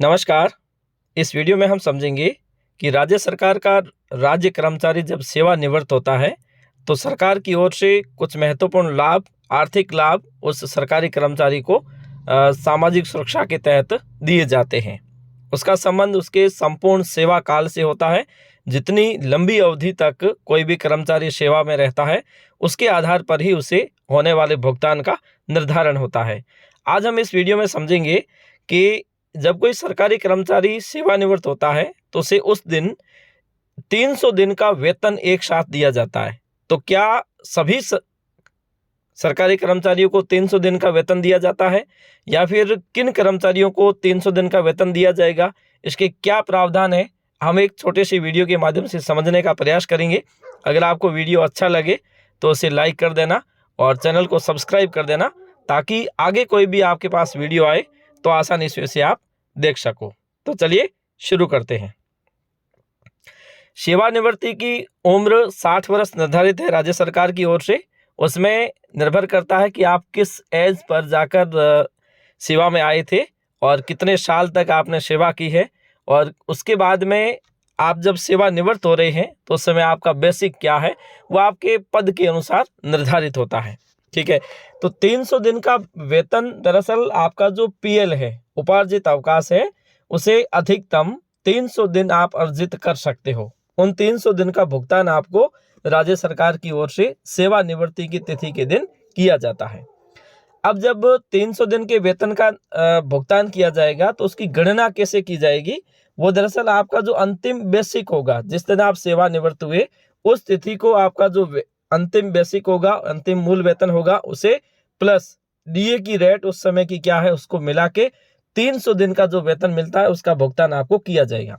नमस्कार। इस वीडियो में हम समझेंगे कि राज्य सरकार का राज्य कर्मचारी जब सेवानिवृत्त होता है तो सरकार की ओर से कुछ महत्वपूर्ण लाभ, आर्थिक लाभ उस सरकारी कर्मचारी को सामाजिक सुरक्षा के तहत दिए जाते हैं। उसका संबंध उसके संपूर्ण सेवा काल से होता है। जितनी लंबी अवधि तक कोई भी कर्मचारी सेवा में रहता है, उसके आधार पर ही उसे होने वाले भुगतान का निर्धारण होता है। आज हम इस वीडियो में समझेंगे कि जब कोई सरकारी कर्मचारी सेवानिवृत्त होता है तो उसे उस दिन 300 दिन का वेतन एक साथ दिया जाता है। तो क्या सभी सरकारी कर्मचारियों को 300 दिन का वेतन दिया जाता है या फिर किन कर्मचारियों को 300 दिन का वेतन दिया जाएगा, इसके क्या प्रावधान है, हम एक छोटे से वीडियो के माध्यम से समझने का प्रयास करेंगे। अगर आपको वीडियो अच्छा लगे तो उसे लाइक कर देना और चैनल को सब्सक्राइब कर देना, ताकि आगे कोई भी आपके पास वीडियो आए तो आसानी से उसे आप देख सको। तो चलिए शुरू करते हैं। सेवानिवृत्ति की उम्र 60 वर्ष निर्धारित है राज्य सरकार की ओर से। उसमें निर्भर करता है कि आप किस एज पर जाकर सेवा में आए थे और कितने साल तक आपने सेवा की है, और उसके बाद में आप जब सेवानिवृत्त हो रहे हैं तो उस समय आपका बेसिक क्या है वो आपके पद के अनुसार निर्धारित होता है। ठीक है, तो 300 दिन का वेतन दरअसल आपका जो पीएल है, उपार्जित अवकाश है, उसे अधिकतम 300 दिन आप अर्जित कर सकते हो। उन 300 दिन का भुगतान आपको राज्य सरकार की ओर से सेवानिवृत्ति की तिथि के दिन किया जाता है। अब जब 300 दिन के वेतन का भुगतान किया जाएगा तो उसकी गणना कैसे की जाएगी, वो दरअसल आपका जो अंतिम बेसिक होगा, जिस दिन आप सेवानिवृत्त हुए उस तिथि को आपका जो अंतिम बेसिक होगा, अंतिम मूल वेतन होगा, उसे प्लस डीए की रेट उस समय की क्या है उसको मिला के 300 दिन का जो वेतन मिलता है उसका भुगतान आपको किया जाएगा।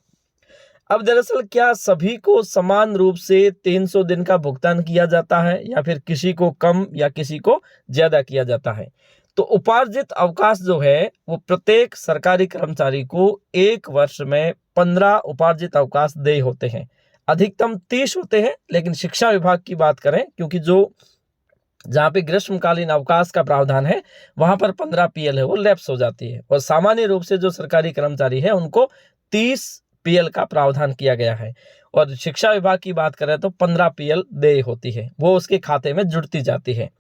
अब दरअसल क्या सभी को समान रूप से 300 दिन का भुगतान किया जाता है या फिर किसी को कम या किसी को ज्यादा किया जाता है? तो उपार्जित अवकाश जो है वो प्रत्येक सरकारी कर्मचारी को एक वर्ष में 15 उपार्जित अवकाश देय होते हैं। अधिकतम 30 होते हैं, लेकिन शिक्षा विभाग की बात करें, क्योंकि जहाँ पे ग्रीष्मकालीन अवकाश का प्रावधान है वहां पर 15 पीएल है वो लैप्स हो जाती है, और सामान्य रूप से जो सरकारी कर्मचारी है उनको 30 पीएल का प्रावधान किया गया है। और शिक्षा विभाग की बात करें तो 15 पीएल देय होती है, वो उसके खाते में जुड़ती जाती है।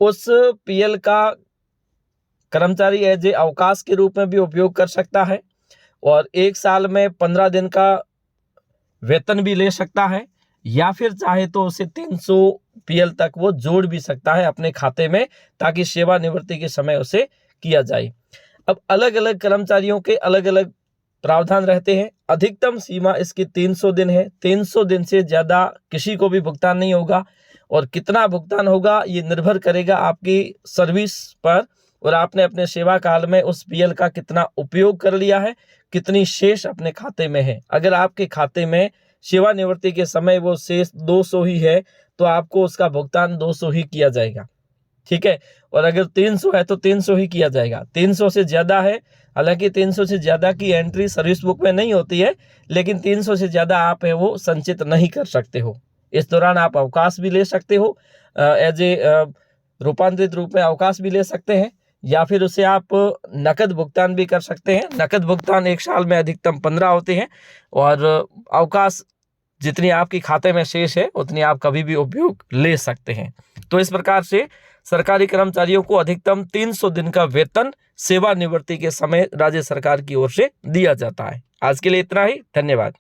उस पीएल का कर्मचारी एज ए अवकाश के रूप में भी उपयोग कर सकता है और एक साल में 15 दिन का वेतन भी ले सकता है, या फिर चाहे तो उसे 300 पीएल तक वो जोड़ भी सकता है अपने खाते में, ताकि सेवानिवृत्ति के समय उसे किया जाए। अब अलग अलग कर्मचारियों के अलग अलग प्रावधान रहते हैं। अधिकतम सीमा इसकी 300 दिन है। 300 दिन से ज़्यादा किसी को भी भुगतान नहीं होगा, और कितना भुगतान होगा ये निर्भर करेगा आपकी सर्विस पर, और आपने अपने सेवा काल में उस पीएल का कितना उपयोग कर लिया है, कितनी शेष अपने खाते में है। अगर आपके खाते में सेवानिवृत्ति के समय वो शेष 200 ही है तो आपको उसका भुगतान 200 ही किया जाएगा। ठीक है, और अगर 300 है तो 300 ही किया जाएगा। 300 से ज़्यादा है, हालांकि 300 से ज़्यादा की एंट्री सर्विस बुक में नहीं होती है, लेकिन 300 से ज़्यादा आप है वो संचित नहीं कर सकते हो। इस दौरान आप अवकाश भी ले सकते हो, एज ए रूपांतरित रूप में अवकाश भी ले सकते हैं, या फिर उसे आप नकद भुगतान भी कर सकते हैं। नकद भुगतान एक साल में अधिकतम 15 होते हैं, और अवकाश जितनी आपके खाते में शेष है उतनी आप कभी भी उपयोग ले सकते हैं। तो इस प्रकार से सरकारी कर्मचारियों को अधिकतम 300 दिन का वेतन सेवानिवृत्ति के समय राज्य सरकार की ओर से दिया जाता है। आज के लिए इतना ही। धन्यवाद।